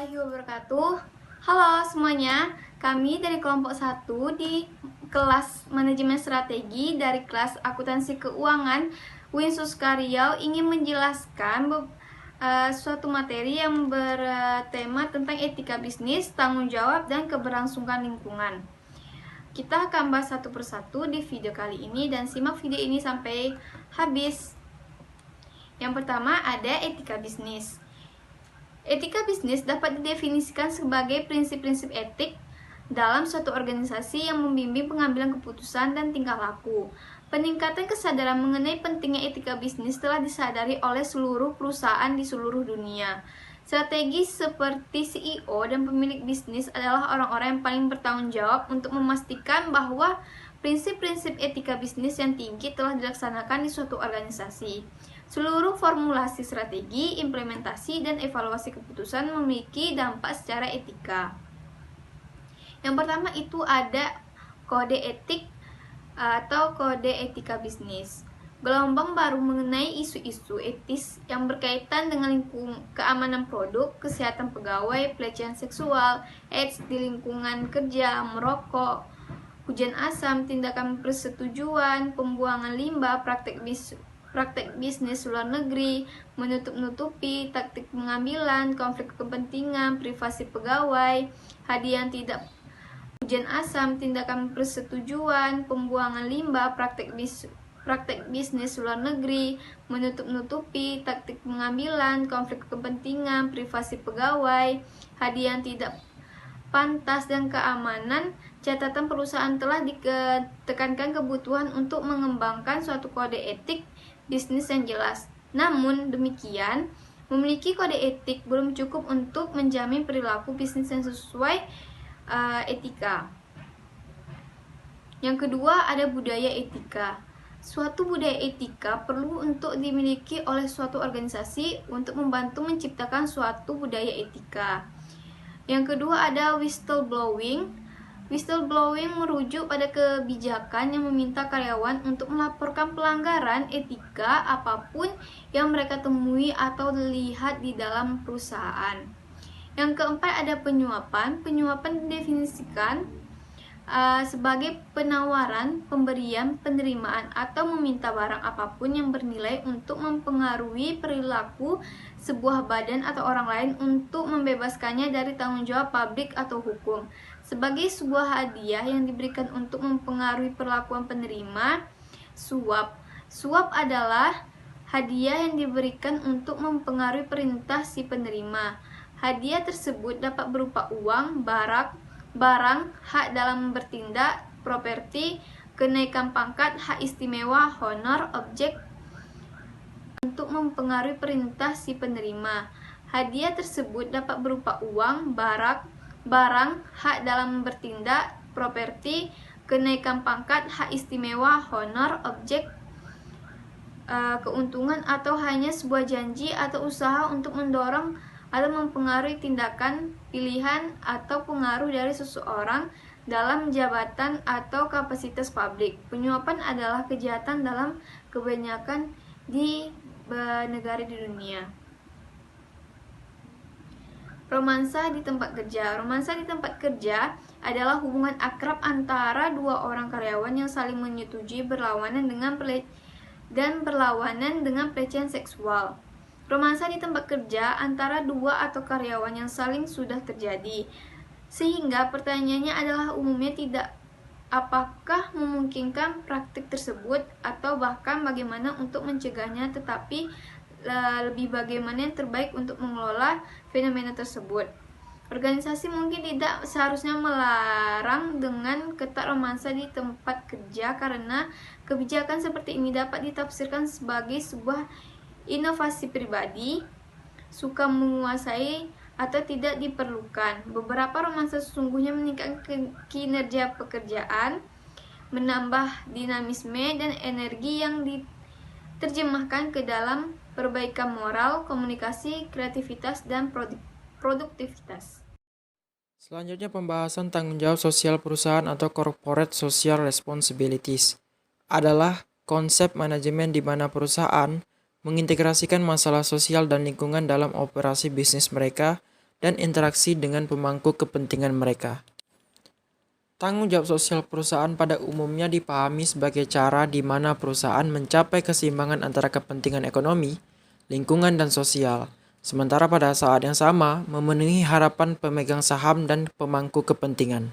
warahmatullahi wabarakatuh. Halo semuanya, kami dari kelompok 1 di kelas Manajemen Strategi dari kelas Akuntansi Keuangan Winsus Riau ingin menjelaskan suatu materi yang bertema tentang etika bisnis, tanggung jawab, dan keberlangsungan lingkungan. Kita akan bahas satu persatu di video kali ini dan simak video ini sampai habis. Yang pertama ada etika bisnis. Etika bisnis dapat didefinisikan sebagai prinsip-prinsip etik dalam suatu organisasi yang membimbing pengambilan keputusan dan tingkah laku. Peningkatan kesadaran mengenai pentingnya etika bisnis telah disadari oleh seluruh perusahaan di seluruh dunia. Strategi seperti CEO dan pemilik bisnis adalah orang-orang yang paling bertanggung jawab untuk memastikan bahwa prinsip-prinsip etika bisnis yang tinggi telah dilaksanakan di suatu organisasi. Seluruh formulasi strategi, implementasi, dan evaluasi keputusan memiliki dampak secara etika. Yang pertama itu ada kode etik atau kode etika bisnis. Gelombang baru mengenai isu-isu etis yang berkaitan dengan keamanan produk, kesehatan pegawai, pelecehan seksual, AIDS di lingkungan kerja, merokok, hujan asam, tindakan persetujuan, pembuangan limbah, praktek bisnis luar negeri, menutup-nutupi, taktik pengambilan, konflik kepentingan, privasi pegawai, hadiah yang tidak hujan asam, tindakan persetujuan, pembuangan limbah, praktek bisnis luar negeri, menutup-nutupi, taktik pengambilan, konflik kepentingan, privasi pegawai, hadiah yang tidak pantas, dan keamanan. Catatan perusahaan telah ditekankan kebutuhan untuk mengembangkan suatu kode etik bisnis yang jelas. Namun demikian, memiliki kode etik belum cukup untuk menjamin perilaku bisnis yang sesuai etika. Yang kedua ada budaya etika. Suatu budaya etika perlu untuk dimiliki oleh suatu organisasi untuk membantu menciptakan suatu budaya etika. Yang kedua ada whistleblowing. Whistleblowing merujuk pada kebijakan yang meminta karyawan untuk melaporkan pelanggaran etika apapun yang mereka temui atau lihat di dalam perusahaan. Yang keempat ada penyuapan. Penyuapan didefinisikan sebagai penawaran, pemberian, penerimaan, atau meminta barang apapun yang bernilai untuk mempengaruhi perilaku sebuah badan atau orang lain untuk membebaskannya dari tanggung jawab publik atau hukum. Sebagai sebuah hadiah yang diberikan untuk mempengaruhi perlakuan penerima, suap. Suap adalah hadiah yang diberikan untuk mempengaruhi perintah si penerima. Hadiah tersebut dapat berupa uang, barang, hak dalam bertindak, properti, kenaikan pangkat, hak istimewa, honor, objek untuk mempengaruhi perintah si penerima. Hadiah tersebut dapat berupa uang, barang, hak dalam bertindak, properti, kenaikan pangkat, hak istimewa, honor, objek keuntungan, atau hanya sebuah janji atau usaha untuk mendorong atau mempengaruhi tindakan, pilihan, atau pengaruh dari seseorang dalam jabatan atau kapasitas publik. Penyuapan adalah kejahatan dalam kebanyakan di negara di dunia. Romansa di tempat kerja. Romansa di tempat kerja adalah hubungan akrab antara dua orang karyawan yang saling menyetujui berlawanan dengan pelecehan seksual. Romansa di tempat kerja antara dua atau karyawan yang saling sudah terjadi. Sehingga pertanyaannya adalah umumnya tidak apakah memungkinkan praktik tersebut atau bahkan bagaimana untuk mencegahnya, tetapi lebih bagaimana yang terbaik untuk mengelola fenomena tersebut. Organisasi mungkin tidak seharusnya melarang dengan ketat romansa di tempat kerja karena kebijakan seperti ini dapat ditafsirkan sebagai sebuah inovasi pribadi, suka menguasai, atau tidak diperlukan. Beberapa romansa sesungguhnya meningkatkan kinerja pekerjaan, menambah dinamisme dan energi yang diterjemahkan ke dalam perbaikan moral, komunikasi, kreativitas, dan produktivitas. Selanjutnya pembahasan tanggung jawab sosial perusahaan atau corporate social responsibilities adalah konsep manajemen di mana perusahaan mengintegrasikan masalah sosial dan lingkungan dalam operasi bisnis mereka dan interaksi dengan pemangku kepentingan mereka. Tanggung jawab sosial perusahaan pada umumnya dipahami sebagai cara di mana perusahaan mencapai keseimbangan antara kepentingan ekonomi, lingkungan, dan sosial, sementara pada saat yang sama memenuhi harapan pemegang saham dan pemangku kepentingan.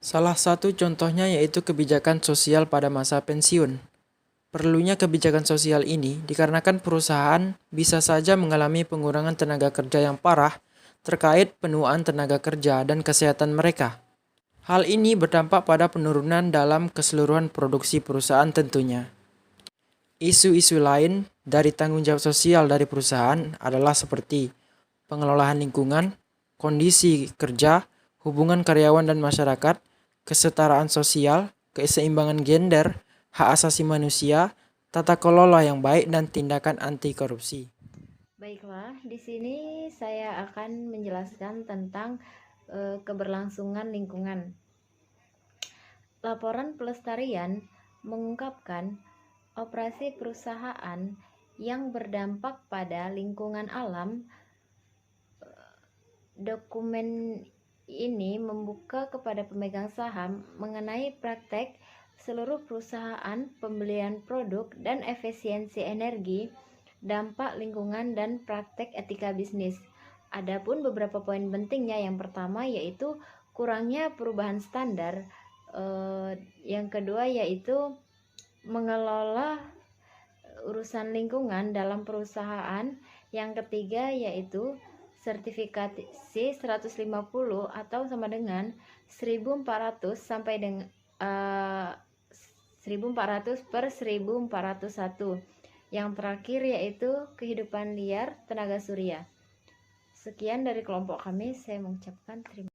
Salah satu contohnya yaitu kebijakan sosial pada masa pensiun. Perlunya kebijakan sosial ini dikarenakan perusahaan bisa saja mengalami pengurangan tenaga kerja yang parah terkait penuaan tenaga kerja dan kesehatan mereka. Hal ini berdampak pada penurunan dalam keseluruhan produksi perusahaan tentunya. Isu-isu lain dari tanggung jawab sosial dari perusahaan adalah seperti pengelolaan lingkungan, kondisi kerja, hubungan karyawan dan masyarakat, kesetaraan sosial, keseimbangan gender, hak asasi manusia, tata kelola yang baik, dan tindakan anti korupsi. Baiklah, di sini saya akan menjelaskan tentang keberlangsungan lingkungan. Laporan pelestarian mengungkapkan operasi perusahaan yang berdampak pada lingkungan alam. Dokumen ini membuka kepada pemegang saham mengenai praktek seluruh perusahaan, pembelian produk dan efisiensi energi, dampak lingkungan, dan praktek etika bisnis. Adapun beberapa poin pentingnya, yang pertama yaitu kurangnya perubahan standar, yang kedua yaitu mengelola urusan lingkungan dalam perusahaan, yang ketiga yaitu sertifikasi 150 atau sama dengan 1400 sampai dengan 1400 per 1401. Yang terakhir yaitu kehidupan liar tenaga surya. Sekian dari kelompok kami, saya mengucapkan terima kasih.